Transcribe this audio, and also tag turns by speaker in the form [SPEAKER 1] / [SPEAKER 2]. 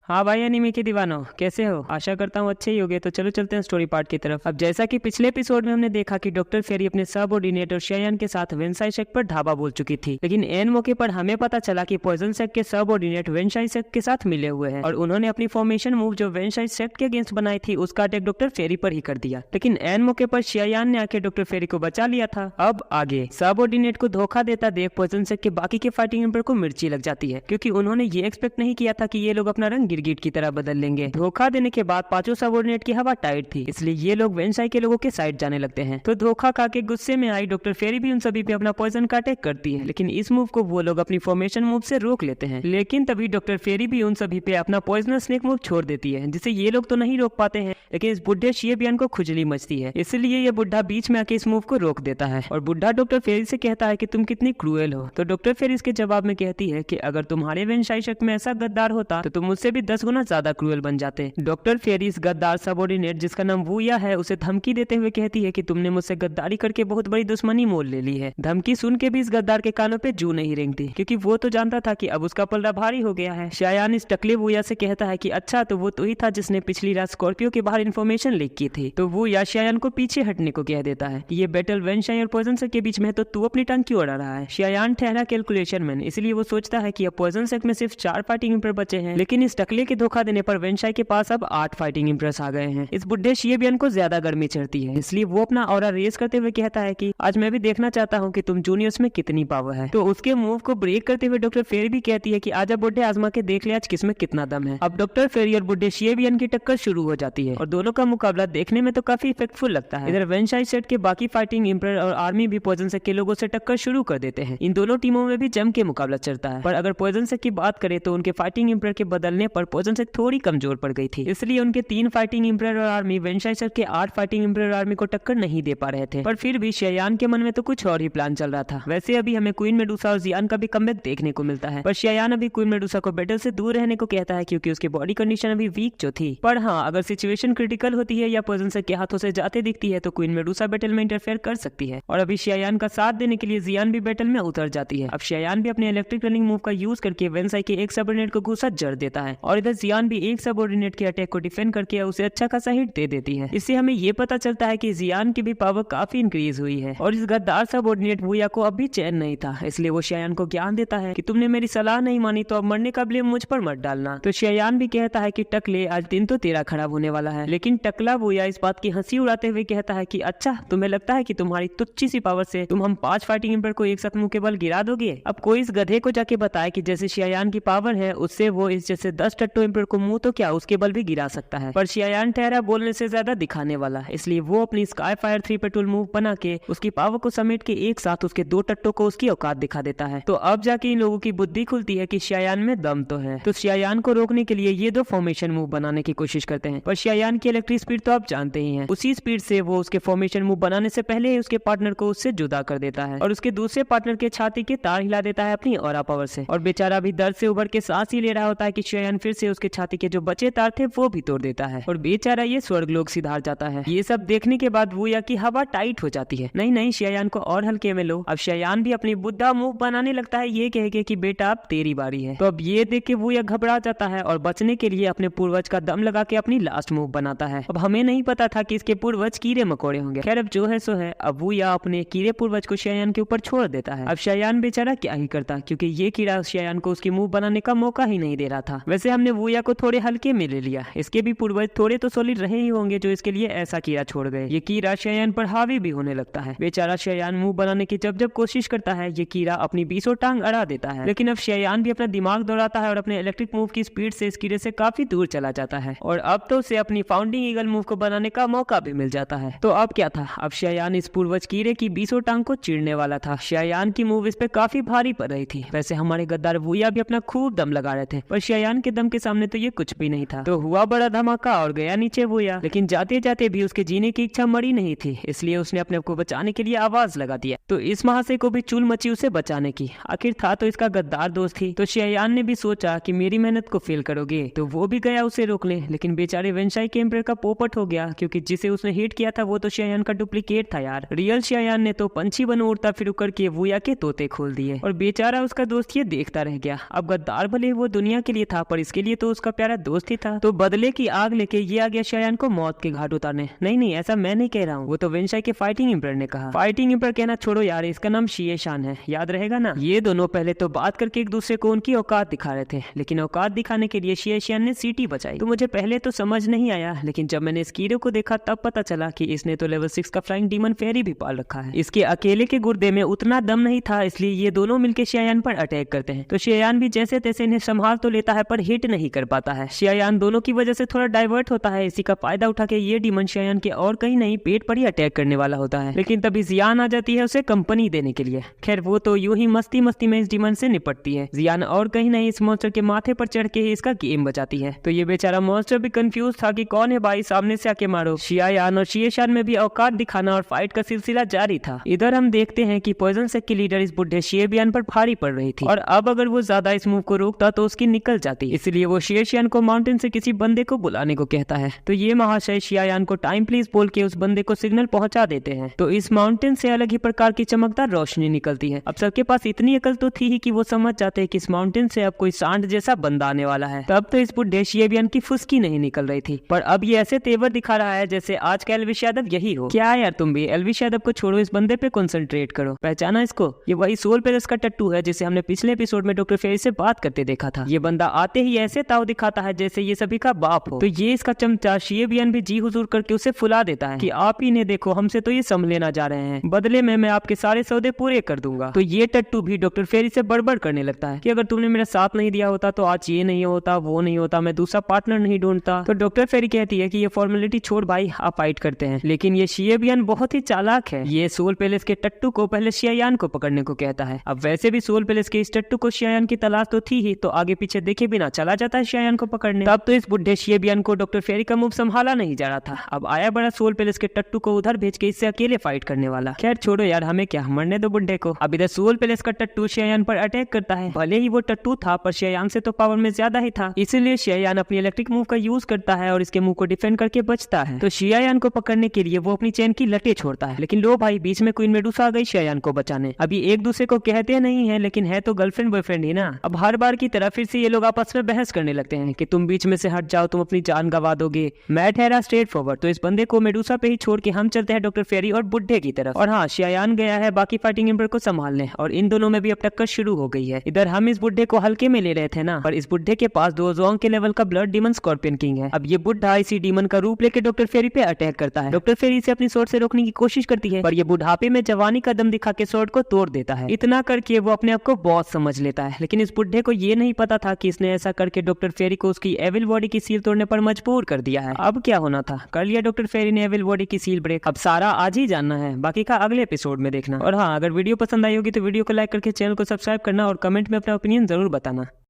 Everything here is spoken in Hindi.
[SPEAKER 1] हाँ भाई एनीमे के दीवानो, कैसे हो? आशा करता हूँ अच्छे ही होगे। तो चलो चलते हैं स्टोरी पार्ट की तरफ। अब जैसा कि पिछले एपिसोड में हमने देखा कि डॉक्टर फेरी अपने सबऑर्डिनेट और शायान के साथ वेनसाई सेक्ट पर ढाबा बोल चुकी थी, लेकिन एन मौके पर हमें पता चला कि पॉइजन सेक्ट के सबऑर्डिनेट वेनसाई सेक्ट के साथ मिले हुए हैं और उन्होंने अपनी फॉर्मेशन मूव जो वेनसाई सेक्ट के अगेंस्ट बनाई थी उसका अटैक डॉक्टर फेरी पर ही कर दिया। लेकिन एन मौके पर शायान ने आके डॉक्टर फेरी को बचा लिया था। अब आगे सबऑर्डिनेट को धोखा देता देख पॉइजन सेक्ट के बाकी के फाइटिंग एम्पायर को मिर्ची लग जाती है, क्योंकि उन्होंने ये एक्सपेक्ट नहीं किया था कि ये लोग अपना रंग गिरगिट की तरह बदल लेंगे। धोखा देने के बाद पांचों सबऑर्डिनेट की हवा टाइट थी, इसलिए ये लोग वेनसाई के लोगों के साइड जाने लगते हैं। तो धोखा खा के गुस्से में आई डॉक्टर फेरी भी उन सभी पे अपना पॉइजन का अटैक करती है, लेकिन इस मूव को वो लोग अपनी फॉर्मेशन मूव से रोक लेते हैं। लेकिन तभी डॉक्टर फेरी भी उन सभी पे अपना पॉइजनस स्नेक मूव छोड़ देती है, जिसे ये लोग तो नहीं रोक पाते हैं, लेकिन इस बुढ़े शिएबियन को खुजली मचती है। इसलिए ये बुढ़ा बीच में आके इस मूव को रोक देता है और बुढ़ा डॉक्टर फेरी से कहता है कि तुम कितनी क्रूएल हो। तो डॉक्टर फेरी इसके जवाब में कहती है कि अगर तुम्हारे वेनसाई सेक्ट में ऐसा गद्दार होता तो तुम मुझसे भी 10 गुना ज्यादा क्रूएल बन जाते। डॉक्टर फेरी इस गद्दार सबऑर्डिनेट जिसका नाम वूया है उसे धमकी देते हुए कहती है कि तुमने मुझसे गद्दारी करके बहुत बड़ी दुश्मनी मोल ले ली है। धमकी सुन के भी इस गद्दार के कानों पे जू नहीं रेंगती, क्योंकि वो तो जानता था कि अब उसका पलड़ा भारी हो गया है। शायान इस टकले वूया से कहता है कि अच्छा तो वो तो ही था जिसने पिछली रात स्कॉर्पियो के बाहर इन्फॉर्मेशन लीक की थी। तो वूया शायान को पीछे हटने को कह देता है कि ये बैटल वेनसाई और पॉइजन सेक्ट के बीच में है, तो तू अपनी टांग क्यों अड़ा रहा है। शायान ठहरा कैलकुलेशन मैन, इसलिए वो सोचता है कि अब पॉइजन सेक्ट में सिर्फ 4 फाइटिंग एम्पायर बचे हैं, लेकिन इस टकले के धोखा देने पर वेनसाई के पास अब 8 फाइटिंग एम्पायर्स आ गए हैं। इस बुढ़े शिएबियन को ज्यादा गर्मी चढ़ती है, इसलिए वो अपना ऑरा रेस करते हुए कहता है कि आज मैं भी देखना चाहता हूँ कि तुम जूनियर्स में कितनी पावर है। तो उसके मूव को ब्रेक करते हुए डॉक्टर फेरी भी कहती है कि आजा बुढ़े, आजमा के देख ले आज किसमें कितना दम है। अब डॉक्टर फेरी और बुढ़े शिएबियन की टक्कर शुरू हो जाती है और दोनों का मुकाबला देखने में तो काफी इफेक्टफुल लगता है। इधर वेनसाई सेक्ट के बाकी फाइटिंग एम्पायर और आर्मी भी पॉइजन सेक्ट के लोगों से टक्कर शुरू कर देते हैं। इन दोनों टीमों में भी जम के मुकाबला चलता है, पर अगर पॉइजन सेक्ट की बात करें तो उनके फाइटिंग एम्पायर के बदलने पर पॉइजन सेक्ट थोड़ी कमजोर पड़ गई थी, इसलिए उनके 3 फाइटिंग एम्पायर और आर्मी वेनसाई सेक्ट के 8 फाइटिंग एम्पायर और आर्मी को टक्कर नहीं दे पा रहे थे। पर फिर भी शायान के मन में तो कुछ और ही प्लान चल रहा था। वैसे अभी हमें क्वीन मेडुसा और जियान का भी कमबैक देखने को मिलता है, पर शायान अभी क्वीन मेडुसा को बैटल से दूर रहने को कहता है, क्योंकि उसकी बॉडी कंडीशन अभी वीक जो थी। पर हाँ, अगर सिचुएशन क्रिटिकल होती है या पॉइजन सेक्ट के हाथों से जाते दिखती है तो क्वीन मेडुसा बैटल में इंटरफेयर कर सकती है और अभी शायान का साथ देने के लिए जियान भी बैटल में उतर जाती है। अब शायान भी अपने इलेक्ट्रिक रनिंग मूव का यूज करके वेनसाई के एक सबऑर्डिनेट को घुसा जड़ देता है और इधर जियान भी एक सबऑर्डिनेट के अटैक को डिफेंड करके उसे अच्छा खासा हिट दे देती है। इससे हमें ये पता चलता है कि जियान की भी पावर काफी इंक्रीज हुई है और इस गद्दार सबऑर्डिनेट वूया को अभी चैन नहीं था, इसलिए वो शायान को ज्ञान देता है कि तुमने मेरी सलाह नहीं मानी तो अब मरने का ब्लेम मुझ पर मत डालना। तो शायान भी कहता है कि टकले आज दिन तो तेरा खराब होने वाला है, लेकिन टकला वूया इस बात की हंसी उड़ाते हुए कहता है कि अच्छा तुम्हें लगता है कि तुम्हारी तुच्छी सी पावर से तुम हम 5 फाइटिंग एम्पायर को एक साथ मुंह के बल गिरा दोगे। अब कोई इस गधे को जाके बताए कि जैसे शायान की पावर है उससे वो इस जैसे 10 टट्टो एम्पायर को मुंह तो क्या उसके बल भी गिरा सकता है। पर शायान ठहरा बोलने से ज्यादा दिखाने वाला, इसलिए वो अपनी स्काई फायर 3 पेट्रोल मूव बना के उसकी पावर को समेट के एक साथ उसके 2 टट्टों को उसकी औकात दिखा देता है। तो अब जाके इन लोगों की बुद्धि खुलती है कि शायान में दम तो है। तो शायान को रोकने के लिए ये 2 फॉर्मेशन मूव बनाने की कोशिश करते हैं, पर शायान की इलेक्ट्रिक स्पीड तो आप जानते ही हैं। उसी स्पीड से वो उसके फॉर्मेशन मूव बनाने से पहले ही उसके पार्टनर को उससे जुदा कर देता है और उसके दूसरे पार्टनर के छाती के तार हिला देता है अपनी ऑरा पावर से और बेचारा भी दर्द से उभर के सांस ही ले रहा होता है कि शायान फिर से उसके छाती के जो बचे तार थे वो भी तोड़ देता है और बेचारा ये स्वर्गलोक सिधार जाता है। ये सब देखने के बाद वूया की हवा टाइट हो जाती है। नहीं शायान को और हल्के में लो। अब शायान भी अपनी बुद्धा मूव बनाने लगता है ये कह के कि बेटा अब तेरी बारी है। तो अब ये देख के वूया घबरा जाता है और बचने के लिए अपने पूर्वज का दम लगा के अपनी लास्ट मूव बनाता है। अब हमें नहीं पता था कि इसके पूर्वज कीड़े मकोड़े होंगे। खैर अब जो है सो है। अब वूया अपने कीड़े पूर्वज को शायान के ऊपर छोड़ देता है। अब शायान बेचारा क्या ही करता, क्योंकि ये कीड़ा शायान को उसकी मूव बनाने का मौका ही नहीं दे रहा था। वैसे हमने वूया को थोड़े हल्के में ले लिया, इसके भी पूर्वज थोड़े तो सॉलिड रहे ही होंगे जो इसके लिए ऐसा कीड़ा छोड़ गए। ये कीड़ा शायान पर हावी भी होने लगता है। बेचारा शायान मूव बनाने की जब कोशिश करता है ये कीड़ा अपनी 20 टांग अड़ा देता है, लेकिन अब शायान भी अपना दिमाग दौड़ाता है और अपने इलेक्ट्रिक मूव की स्पीड से इस कीड़े से काफी दूर चला जाता है और अब तो उसे अपनी फाउंडिंग ईगल मूव को बनाने का मौका भी मिल जाता है। तो अब क्या था, अब शायान इस पूर्वज कीड़े की 20 टांग को चीरने वाला था। शायान की मूव इस पे काफी भारी पड़ रही थी। वैसे हमारे गद्दार वूया भी अपना खूब दम लगा रहे थे, पर शायान के दम के सामने तो ये कुछ भी नहीं था। तो हुआ बड़ा धमाका और गया नीचे वूया, लेकिन जाते जाते भी उसके जीने की इच्छा मरी नहीं थी, इसलिए उसने अपने को बचाने के लिए आवाज लगा दिया। तो इस महाशय को भी चूल मची उसे बचाने की। आखिर था तो इसका गद्दार दोस्त थी। तो शायान ने भी सोचा कि मेरी मेहनत को फेल करोगे, तो वो भी गया उसे रोकने, लेकिन बेचारे वेनसाई के एम्पर का पोपट हो गया, क्योंकि जिसे उसने हिट किया था वो तो शियायान का डुप्लीकेट था यार। रियल शियायान ने तो पंछी बन उड़ता फिर उकर के वुया के तोते खोल दिए और बेचारा उसका दोस्त ये देखता रह गया। अब गद्दार भले वो दुनिया के लिए था पर इसके लिए तो उसका प्यारा दोस्त ही था। तो बदले की आग लेके ये आ गया शियायान को मौत के घाट उतारने। नहीं ऐसा मैं नहीं कह रहा हूँ, वो तो वेनसाई के फाइटिंग एम्पर ने कहा। फाइटिंग एम्पर कहना छोड़ो यार, इसका नाम शिएशान है, याद रहेगा ना। ये दोनों पहले तो बात करके एक दूसरे को उनकी औकात दिखा रहे थे, लेकिन औकात दिखाने के लिए शिएशान ने सीटी बचाई। तो मुझे पहले तो समझ नहीं आया, लेकिन जब मैंने स्कीरो को देखा तब पता चला कि इसने तो लेवल 6 का फ्लाइंग डीमन फेरी भी पाल रखा है। इसके अकेले के गुर्दे में उतना दम नहीं था, इसलिए ये दोनों मिलकर शियायान पर अटैक करते हैं। तो शियायान भी जैसे तैसे इन्हें संभाल तो लेता है पर हिट नहीं कर पाता है। शियायान दोनों की वजह से थोड़ा डाइवर्ट होता है। इसी का फायदा उठा के ये डीमन शियायान के और कहीं नहीं पेट पर ही अटैक करने वाला होता है, लेकिन तभी जियान आ जाती है उसे कंपनी देने के लिए। खैर वो तो यूं ही मस्ती मस्ती में इस डीमन से निपटती है। जियान और कहीं नहीं इस मॉन्स्टर के माथे पर चढ़ के ही इसका गेम बचाती है। तो ये बेचारा मॉन्स्टर भी कंफ्यूज था कि कौन है भाई, सामने से आके मारो। शियायान और शिएशान में भी औकात दिखाना और फाइट का सिलसिला जारी था। इधर हम देखते हैं कि पॉइजन सेक्ट की लीडर इस बुढ़े शिएबियान पर भारी पड़ रही थी और अब अगर वो ज्यादा इस मूव को रोकता तो उसकी निकल जाती, इसलिए वो शिएशियान को माउंटेन से किसी बंदे को बुलाने को कहता है। तो ये महाशय शियायान को टाइम प्लीज बोल के उस बंदे को सिग्नल पहुंचा देते हैं। तो इस माउंटेन से अलग ही प्रकार की चमकदार रोशनी निकलती है। अब सबके पास इतनी अकल तो थी ही कि वो समझ जाते हैं कि इस माउंटेन से अब कोई सांड जैसा बंदा आने वाला है। तब तो इस बुढ़े शिएबियान की फुसकी नहीं निकल रही थी, पर अब ये ऐसे तेवर दिखा रहा है जैसे आज का एल्विश यादव यही हो। क्या यार तुम भी, एल्विश यादव को छोड़ो, इस बंदे पे कंसंट्रेट करो। पहचाना इसको? ये वही सोल पैलेस का टट्टू है जिसे हमने पिछले एपिसोड में डॉक्टर फेरी से बात करते देखा था। ये बंदा आते ही ऐसे ताव दिखाता है जैसे ये सभी का बाप हो। तो ये इसका चमचा शिएबियान भी जी हुजूर करके उसे फुला देता है कि आप ही ने देखो, हमसे तो ये सम लेना जा रहे हैं, बदले में मैं आपके सारे सौदे पूरे कर दूंगा। तो ये टट्टू भी डॉक्टर फेरी से बड़बड़ करने लगता है कि अगर तुमने मेरा साथ नहीं दिया होता तो आज ये नहीं होता, वो नहीं होता, मैं दूसरा पार्टनर नहीं ढूंढता। तो डॉक्टर फेरी कहती है कि ये फॉर्मेलिटी छोड़ भाई, आप फाइट करते हैं। लेकिन ये शिएबियान बहुत ही चालाक है। ये सोल पैलेस के टट्टू को पहले शियायान को पकड़ने को कहता है। अब वैसे भी सोल पैलेस के इस टट्टू को शियायान की तलाश तो थी ही, तो आगे पीछे देखे बिना चला जाता है शियायान को पकड़ने। तब तो इस बुढ़े शिएबियान को डॉक्टर फेरी का मूव संभाला नहीं जा रहा था। अब आया बड़ा सोल पैलेस के टट्टू को उधर भेज के इससे अकेले फाइट करने वाला। खैर छोड़ो यार, हमें क्या, मरने दो बुढ़े को। अब इधर सोल पैलेस का टट्टू शियायान पर अटैक करता है। भले ही वो टट्टू था पर शियायान से तो पावर में ज्यादा ही था, इसलिए शियायान अपनी इलेक्ट्रिक मूव का यूज करता है और इसके मुंह को डिफेंड करके बचता है। तो शियायान को पकड़ने के लिए वो अपनी चैन की लटे छोड़ता है, लेकिन लो भाई, बीच में क्वीन मेडुसा आ गई शियायान को बचाने। अभी एक दूसरे को कहते नहीं है, लेकिन है तो गर्लफ्रेंड बॉयफ्रेंड ही ना। अब हर बार की तरह फिर से ये लोग आपस में बहस करने लगते हैं कि तुम बीच में से हट जाओ, तुम अपनी जान गवा दोगे। मैं ठहरा स्ट्रेट फॉरवर्ड, तो इस बंदे को मेडुसा पे ही छोड़ के हम चलते हैं डॉक्टर फेरी और बुढ़े की तरफ। और हाँ, शियायान गया है बाकी फाइटिंग एम्पर को संभालने और इन दोनों में भी अब टक्कर शुरू हो गई है। इधर हम इस बुढ़े को हल्के में ले रहे थे ना, पर इस बुढ़े के पास 2 जोंग के लेवल का ब्लड डीमन स्कॉर्पियन किंग है। अब ये बुढ़ा इसी डीमन का रूप लेके डॉक्टर फेरी पे अटैक करता है। डॉक्टर फेरी इसे अपनी सोर्ड से रोकने की कोशिश करती है, पर ये बुढ़ापे में जवानी का दम दिखा के सोर्ड को तोड़ देता है। इतना करके वो अपने आप को बॉस समझ लेता है, लेकिन इस बुढ़े को ये नहीं पता था कि इसने ऐसा करके डॉक्टर फेरी को उसकी एविल बॉडी की सील तोड़ने पर मजबूर कर दिया है। अब क्या होना था, कर लिया डॉक्टर फेरी ने एविल बॉडी की सील ब्रेक। अब सारा आज ही जानना है, बाकी का अगले एपिसोड में देखना। और हाँ, अगर वीडियो पसंद आई होगी तो वीडियो को लाइक करके चैनल को सब्सक्राइब करना और कमेंट में अपना ओपिनियन जरूर बताना।